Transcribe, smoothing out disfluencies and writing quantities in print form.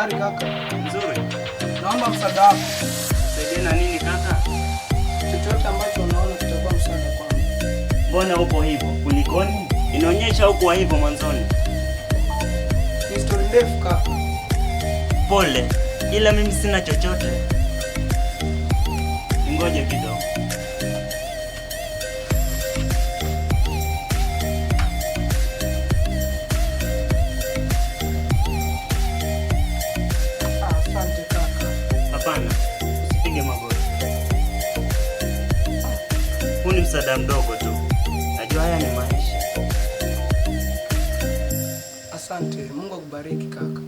Habari kaka? Nzuri. Naomba msaada wako. Saidia na nini kaka? Chochote ambacho unaona kitakuwa msaada kwangu. Mbona upo hivyo? Kulikoni? Inaonyesha huko hivyo mwanzoni. Ni story ndefu kaka. Pole, ila mimi sina chochote. Ngoja kidogo. Asante kaka. Hapana, usipige magoti. Huu ni msaada mdogo tu. Najua haya ni maisha. Asante. Mungu akubariki kaka.